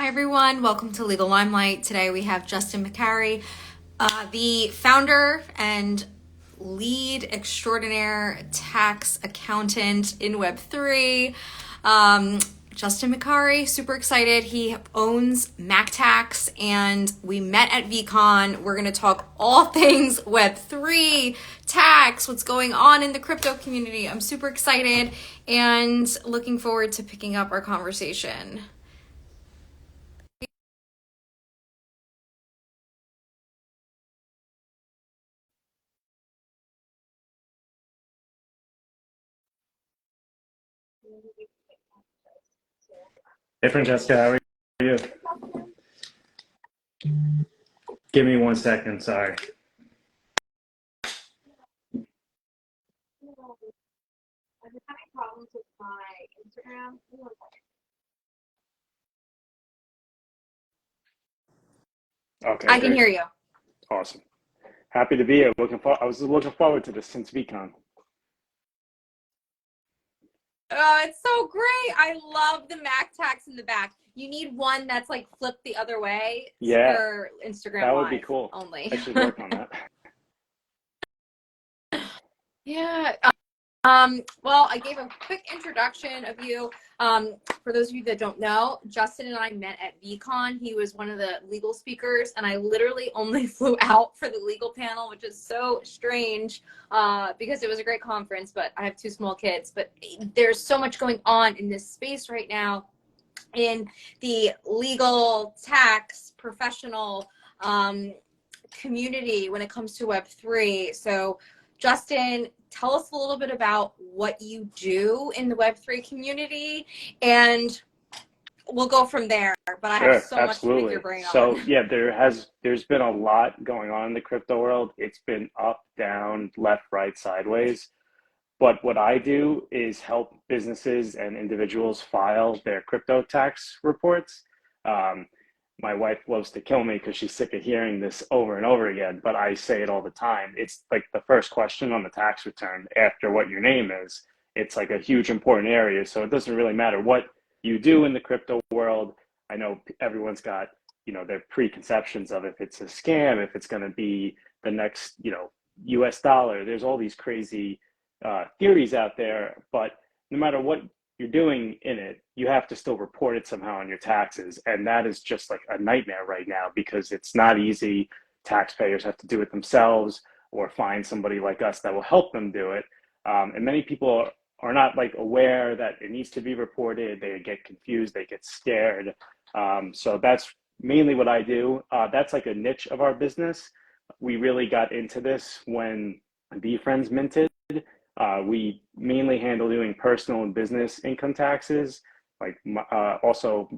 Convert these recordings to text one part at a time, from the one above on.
Hi everyone, welcome to Legal Limelight. Today we have Justin Macari, the founder and lead extraordinaire tax accountant in Web3. Justin Macari, super excited. He owns MacTax and we met at VCon. We're going to talk all things Web3, tax, what's going on in the crypto community. I'm super excited and looking forward to picking up our conversation. Hey Francesca, how are you? Give me 1 second, sorry. I've been having problems with my Instagram. Okay, I can great. hear you. Awesome. Happy to be here. I was looking forward to this since VCon. Oh, it's so great. I love the Mac tax in the back. You need one that's like flipped the other way Yeah, for Instagram that would be Live cool. only. I should work on that. Yeah. Well, I gave a quick introduction of you. For those of you that don't know, Justin and I met at VCon. He was one of the legal speakers, and I literally only flew out for the legal panel, which is so strange because it was a great conference, but I have two small kids. But there's so much going on in this space right now in the legal, tax, professional community when it comes to Web3. So, Justin, tell us a little bit about what you do in the Web3 community, and we'll go from there. But I have Sure, so much to pick your absolutely. brain So on. yeah, there's been a lot going on in the crypto world. It's been up, down, left, right, sideways. But what I do is help businesses and individuals file their crypto tax reports. Um, my wife loves to kill me because she's sick of hearing this over and over again, but I say it all the time. It's like the first question on the tax return after what your name is. It's like a huge important area. So it doesn't really matter what you do in the crypto world. I know everyone's got, their preconceptions of if it's a scam, if it's going to be the next, US dollar. There's all these crazy theories out there, but no matter what you're doing in it, you have to still report it somehow on your taxes. And that is just like a nightmare right now because it's not easy. Taxpayers have to do it themselves or find somebody like us that will help them do it. And many people are not like aware that it needs to be reported. They get confused, they get scared. So that's mainly what I do. That's like a niche of our business. We really got into this when BeFriends minted. We mainly handle doing personal and business income taxes, like also,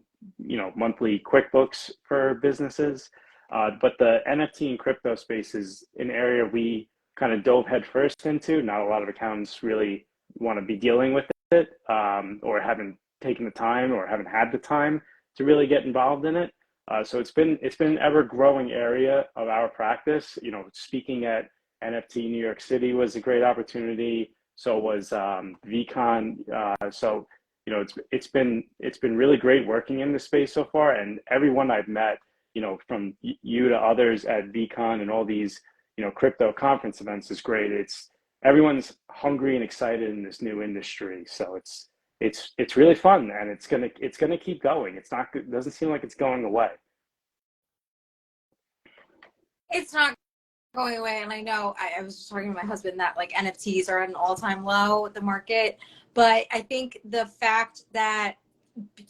monthly QuickBooks for businesses. But the NFT and crypto space is an area we kind of dove headfirst into. Not a lot of accountants really want to be dealing with it, or haven't taken the time or haven't had the time to really get involved in it. So it's been an ever growing area of our practice. Speaking at NFT New York City was a great opportunity. So was VCon. So it's been really great working in this space so far, and everyone I've met, from you to others at VCon and all these crypto conference events is great. It's everyone's hungry and excited in this new industry. So it's really fun, and it's gonna keep going. It doesn't seem like it's going away. It's not going away, and I know I was just talking to my husband that like NFTs are at an all-time low with the market, but I think the fact that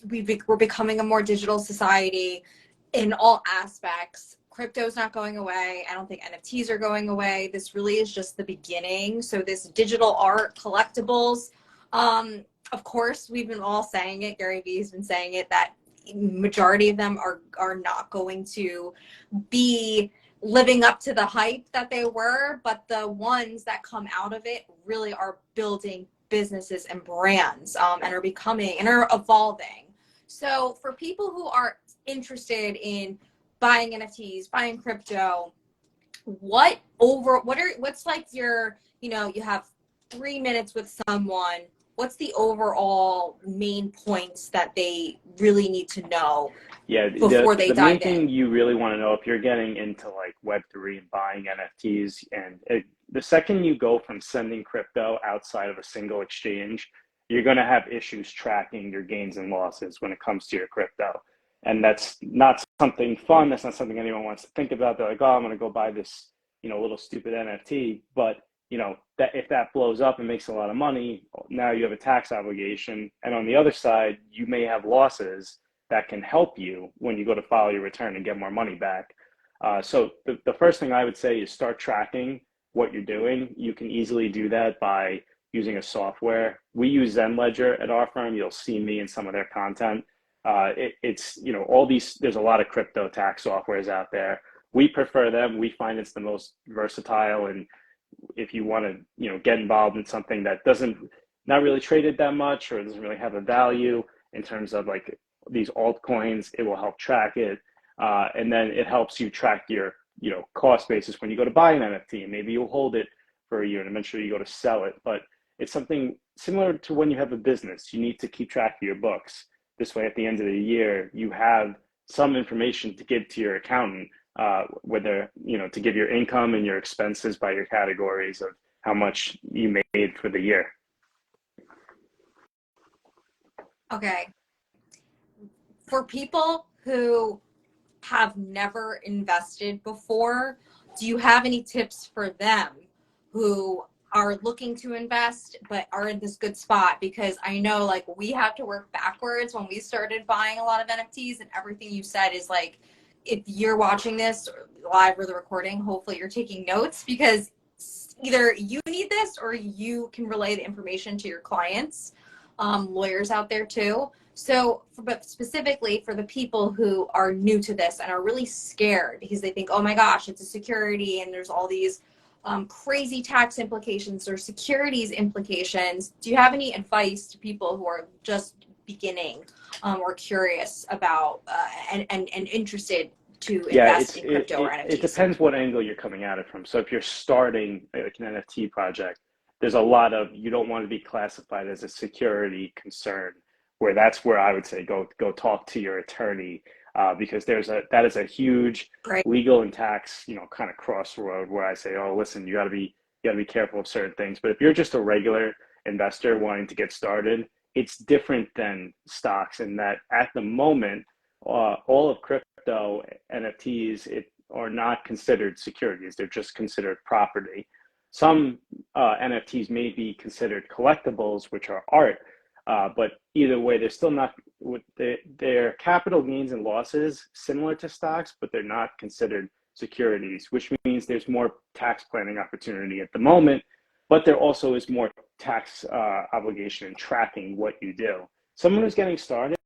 we're becoming a more digital society in all aspects. Crypto's not going away. I don't think NFTs are going away. This really is just the beginning. So this digital art collectibles, of course, we've been all saying it. Gary Vee has been saying it that majority of them are not going to be living up to the hype that they were, but the ones that come out of it really are building businesses and brands, and are becoming and are evolving. So for people who are interested in buying NFTs, buying crypto, what's like your, you have 3 minutes with someone, what's the overall main points that they really need to know Yeah, before they the main dive in? thing you really want to know if you're getting into like Web3 and buying NFTs, and the second you go from sending crypto outside of a single exchange, you're going to have issues tracking your gains and losses when it comes to your crypto. And that's not something fun. That's not something anyone wants to think about. They're like, oh, I'm going to go buy this, little stupid NFT. But, that if that blows up and makes a lot of money, now you have a tax obligation. And on the other side, you may have losses that can help you when you go to file your return and get more money back. So the first thing I would say is start tracking what you're doing. You can easily do that by using a software. We use Ledger at our firm. You'll see me in some of their content. It's, all these, there's a lot of crypto tax softwares out there. We prefer them. We find it's the most versatile. And if you want to, get involved in something that doesn't, not really traded that much or doesn't really have a value in terms of like these altcoins, it will help track it. And then it helps you track your, cost basis when you go to buy an NFT, and maybe you'll hold it for a year and eventually you go to sell it. But it's something similar to when you have a business. You need to keep track of your books. This way, at the end of the year, you have some information to give to your accountant, whether, to give your income and your expenses by your categories of how much you made for the year. Okay. For people who have never invested before, do you have any tips for them who are looking to invest but are in this good spot? Because I know like we have to work backwards when we started buying a lot of NFTs, and everything you said is like, if you're watching this live or the recording, hopefully you're taking notes, because either you need this or you can relay the information to your clients, lawyers out there too. So, but specifically for the people who are new to this and are really scared because they think, oh my gosh, it's a security and there's all these crazy tax implications or securities implications. Do you have any advice to people who are just beginning or curious about and interested to invest in crypto or NFTs? It depends what angle you're coming at it from. So if you're starting like an NFT project, there's a lot of, you don't want to be classified as a security concern, where that's where I would say go talk to your attorney, because that is a huge Right. legal and tax kind of crossroad where I say, oh, listen, you got to be careful of certain things. But if you're just a regular investor wanting to get started, it's different than stocks in that at the moment, all of crypto NFTs are not considered securities. They're just considered property. Some NFTs may be considered collectibles, which are art, but either way, they're still not, their capital gains and losses similar to stocks, but they're not considered securities, which means there's more tax planning opportunity at the moment, but there also is more tax obligation in tracking what you do. Someone who's getting started,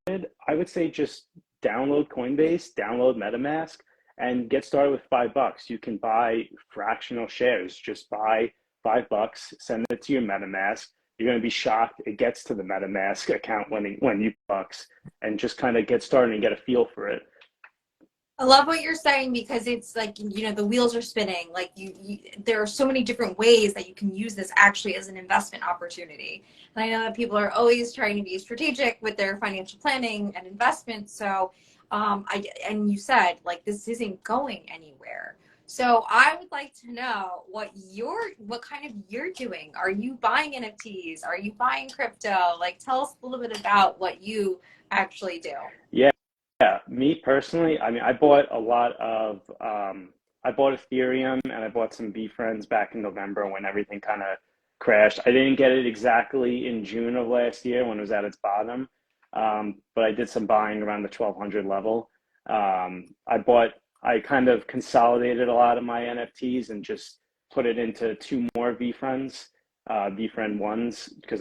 I would say just download Coinbase, download MetaMask, and get started with $5. You can buy fractional shares. Just buy $5, send it to your MetaMask. You're going to be shocked. It gets to the MetaMask account when you bucks, and just kind of get started and get a feel for it. I love what you're saying, because it's like, the wheels are spinning. Like there are so many different ways that you can use this actually as an investment opportunity. And I know that people are always trying to be strategic with their financial planning and investment. So, and you said like, this isn't going anywhere. So I would like to know what kind of you're doing. Are you buying NFTs? Are you buying crypto? Like, tell us a little bit about what you actually do. Yeah, me personally, I mean, I bought a lot of, I bought Ethereum and I bought some VFriends back in November when everything kind of crashed. I didn't get it exactly in June of last year when it was at its bottom, but I did some buying around the 1200 level. I kind of consolidated a lot of my NFTs and just put it into two more VFriends, VFriend ones, because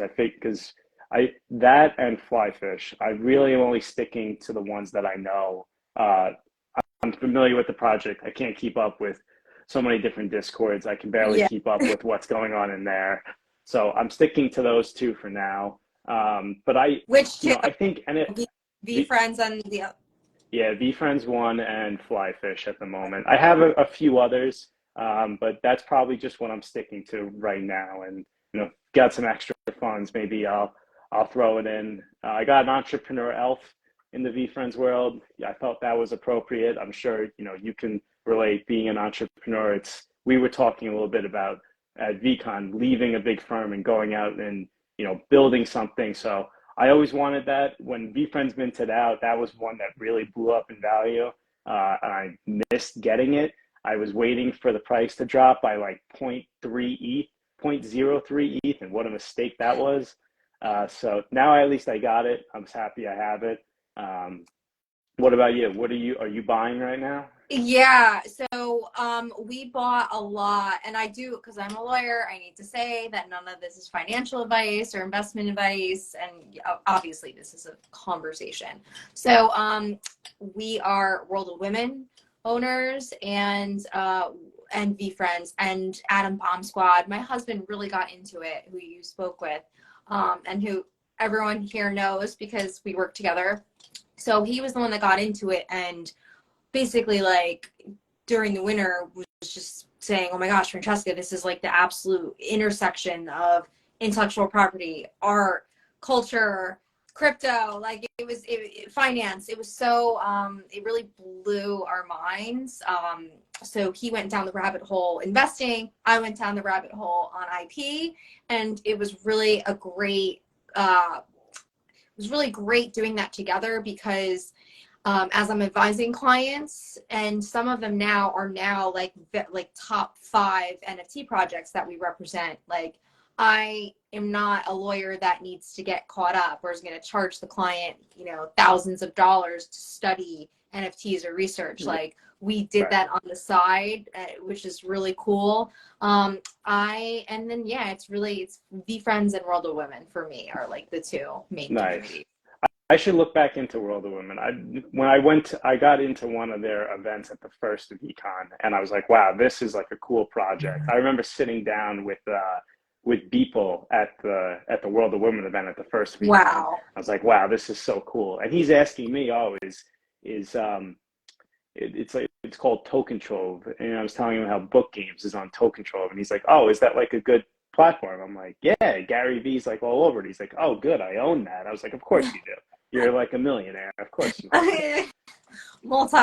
that and Flyfish. I really am only sticking to the ones that I know. I'm familiar with the project. I can't keep up with so many different discords. I can barely keep up with what's going on in there. So I'm sticking to those two for now. But Which two? I think VFriends and the VFriends one and Flyfish at the moment. I have a few others, but that's probably just what I'm sticking to right now. And got some extra funds. Maybe I'll throw it in. I got an entrepreneur elf in the VFriends world. I felt that was appropriate. I'm sure, you can relate being an entrepreneur. We were talking a little bit about at VCon, leaving a big firm and going out and, building something. So I always wanted that. When VFriends minted out, that was one that really blew up in value. And I missed getting it. I was waiting for the price to drop by like 0.3 ETH, 0.03 ETH, and what a mistake that was. So now at least I got it. I'm happy I have it. What about you? Are you buying right now? Yeah, so we bought a lot, and I do, because I'm a lawyer, I need to say that none of this is financial advice or investment advice, and obviously this is a conversation. So we are World of Women owners and VFriends and Atom Bomb Squad. My husband really got into it, who you spoke with, and who everyone here knows because we work together. So he was the one that got into it, and basically, like, during the winter was just saying, oh my gosh, Francesca, this is like the absolute intersection of intellectual property, art, culture, crypto. Like, finance. It was so it really blew our minds. So he went down the rabbit hole investing, I went down the rabbit hole on IP, and it was really a great doing that together, because as I'm advising clients, and some of them now are like top 5 NFT projects that we represent. Like, I am not a lawyer that needs to get caught up or is going to charge the client, thousands of dollars to study NFTs or research. Like, we did that on the side, which is really cool. It's VFriends and World of Women for me are like the two main communities. I should look back into World of Women. I got into one of their events at the first VCon, and I was like, wow, this is like a cool project. I remember sitting down with Beeple at the World of Women event at the first VCon. Wow. I was like, wow, this is so cool. And he's asking me, it's called Token Trove, and I was telling him how Book Games is on Token Trove, and he's like, oh, is that like a good platform? I'm like, yeah, Gary Vee's like all over it. He's like, oh, good, I own that. I was like, of course you do. You're like a millionaire. Of course you do. multi.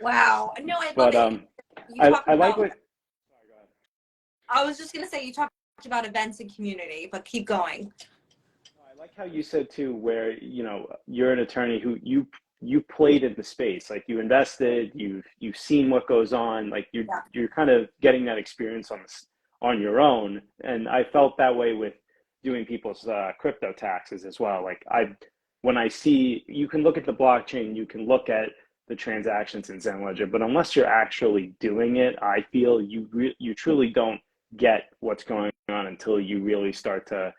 Wow. No, I love But it. I like what. Sorry, go ahead. I was just gonna say, you talked about events and community, but keep going. I like how you said too, where you're an attorney who you played in the space, like you invested, you've seen what goes on, like you're kind of getting that experience on your own. And I felt that way with doing people's crypto taxes as well. Like when I see, you can look at the blockchain, you can look at the transactions in Zenledger, but unless you're actually doing it, I feel you truly don't get what's going on until you really start to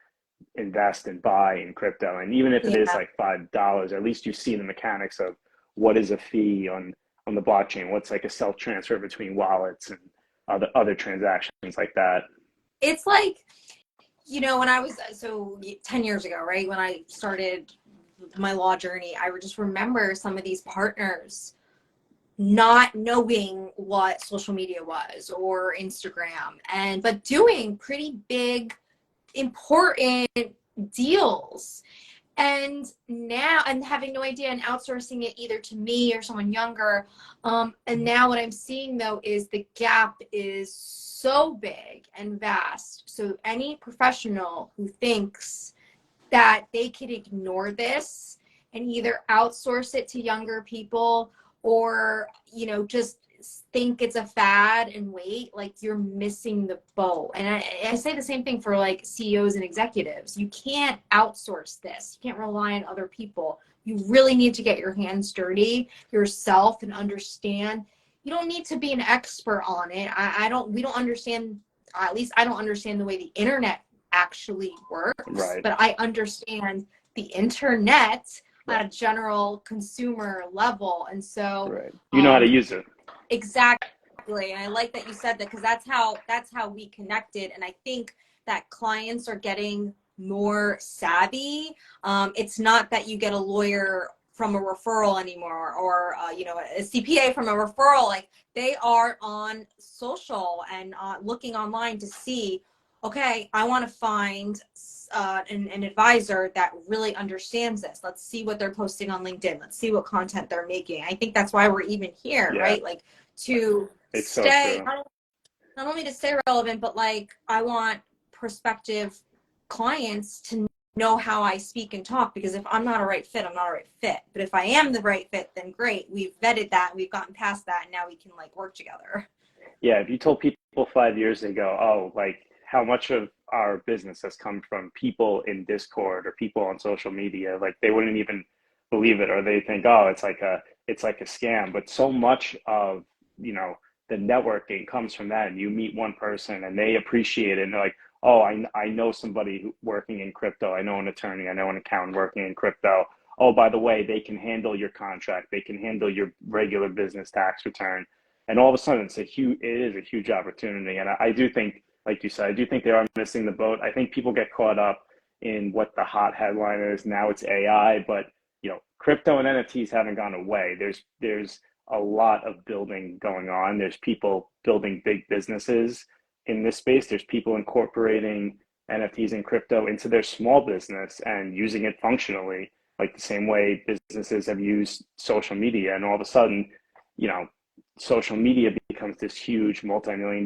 invest and buy in crypto. And even if it is like $5, at least you see the mechanics of what is a fee on the blockchain, what's like a self-transfer between wallets and other transactions like that. It's like, when I was 10 years ago, right, when I started my law journey, I would just remember some of these partners not knowing what social media was or Instagram, but doing pretty big, important deals, and having no idea and outsourcing it either to me or someone younger. And now what I'm seeing though is the gap is so big and vast. So any professional who thinks that they could ignore this and either outsource it to younger people or, just think it's a fad and wait, like, you're missing the boat. And I say the same thing for like CEOs and executives. You can't outsource this. You can't rely on other people. You really need to get your hands dirty yourself and understand. You don't need to be an expert on it. We don't understand, at least I don't understand the way the internet actually works, but I understand the internet at a general consumer level. And so you know how to use it. Exactly. And I like that you said that, because that's how we connected. And I think that clients are getting more savvy. It's not that you get a lawyer from a referral anymore, or a CPA from a referral. Like, they are on social and looking online to see okay, I want to find an advisor that really understands this. Let's see what they're posting on LinkedIn. Let's see what content they're making. I think that's why we're even here, Yeah, right? Like to it's so stay, true. not only to stay relevant, but like I want prospective clients to know how I speak and talk, because if I'm not a right fit, I'm not a right fit. But if I am the right fit, then great. We've vetted that, we've gotten past that, and now we can like work together. Yeah, if you told people 5 years ago, oh, like how much of our business has come from people in Discord or people on social media, like they wouldn't even believe it, or they think, oh, it's like a scam. But so much of, you know, the networking comes from that. And you meet one person and they appreciate it and they're like, oh, I know somebody working in crypto. I know an attorney, I know an accountant working in crypto. Oh, by the way, they can handle your contract. They can handle your regular business tax return, and all of a sudden it is a huge opportunity. And I do think, like you said, I do think they are missing the boat. I think people get caught up in what the hot headline is. Now it's AI, but you know, crypto and NFTs haven't gone away. There's a lot of building going on. There's people building big businesses in this space. There's people incorporating NFTs and crypto into their small business and using it functionally, like the same way businesses have used social media. And all of a sudden, you know, social media becomes this huge multi-billion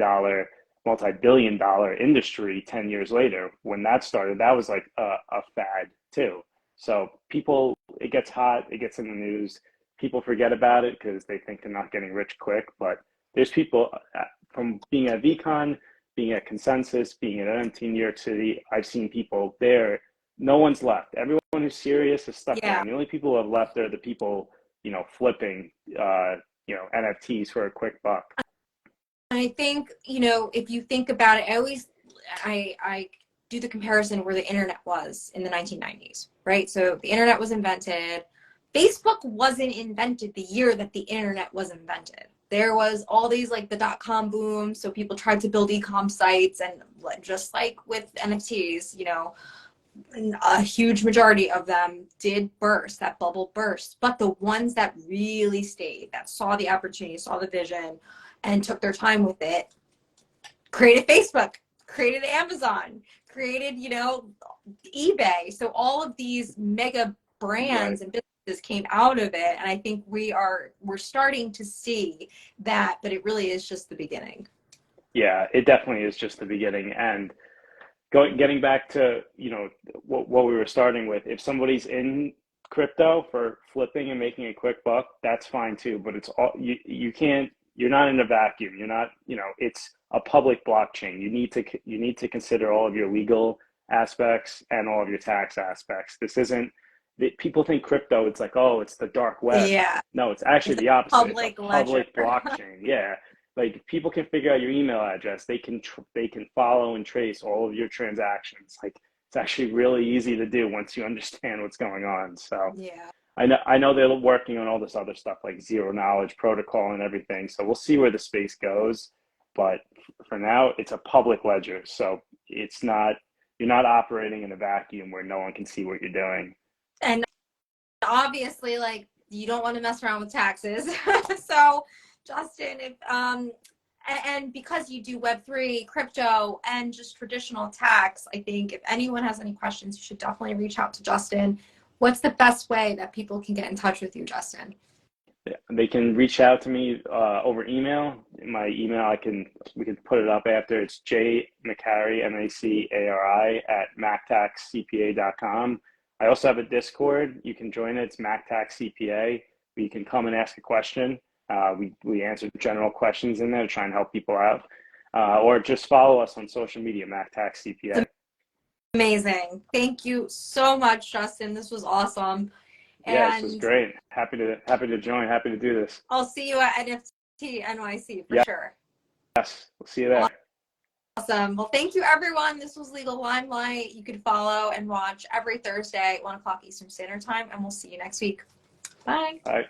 dollar industry 10 years later. When that started, that was like a fad too. So people, it gets hot, it gets in the news. People forget about it because they think they're not getting rich quick. But there's people from being at VCon, being at Consensus, being at NFT in New York City. I've seen people there. No one's left. Everyone who's serious is stuck Yeah. around. The only people who have left are the people, you know, flipping, you know, NFTs for a quick buck. I think, you know, if you think about it, I do the comparison where the internet was in the 1990s, right? So the internet was invented. Facebook wasn't invented the year that the internet was invented. There was all these like the dot-com boom. So people tried to build e-com sites, and just like with NFTs, you know, a huge majority of them did burst, that bubble burst. But the ones that really stayed, that saw the opportunity, saw the vision, and took their time with it, created Facebook, created Amazon, created, you know, eBay. So all of these mega Right. brands and businesses came out of it. And I think we're starting to see that, but it really is just the beginning. Yeah, it definitely is just the beginning. And getting back to, you know, what we were starting with, if somebody's in crypto for flipping and making a quick buck, that's fine too. But it's all you can't. You're not in a vacuum. You're not. You know, it's a public blockchain. You need to consider all of your legal aspects and all of your tax aspects. This isn't. People think crypto. It's like, oh, it's the dark web. Yeah. No, it's actually It's a the opposite. It's a public ledger. public blockchain. Yeah, like if people can figure out your email address, they can follow and trace all of your transactions. Like it's actually really easy to do once you understand what's going on. So Yeah. I know they're working on all this other stuff like zero knowledge protocol and everything. So we'll see where the space goes. But for now, it's a public ledger, so it's not, you're not operating in a vacuum where no one can see what you're doing. And obviously, like, you don't want to mess around with taxes. So Justin, if and because you do Web3, crypto, and just traditional tax, I think if anyone has any questions, you should definitely reach out to Justin. What's the best way that people can get in touch with you, Justin? They can reach out to me over email. My email, we can put it up after. It's jmacari, Macari at mactaxcpa.com. I also have a Discord. You can join it. It's MacTaxCPA. You can come and ask a question. We answer general questions in there to try and help people out. Or just follow us on social media, MacTaxCPA. Amazing. Thank you so much, Justin. This was awesome. Yeah, this was And great. Happy to join. Happy to do this. I'll see you at NFT NYC for Yeah. sure. Yes, we'll see you there. Awesome. Well, thank you, everyone. This was Legal Limelight. You can follow and watch every Thursday at 1 o'clock Eastern Standard Time, and we'll see you next week. Bye. All right.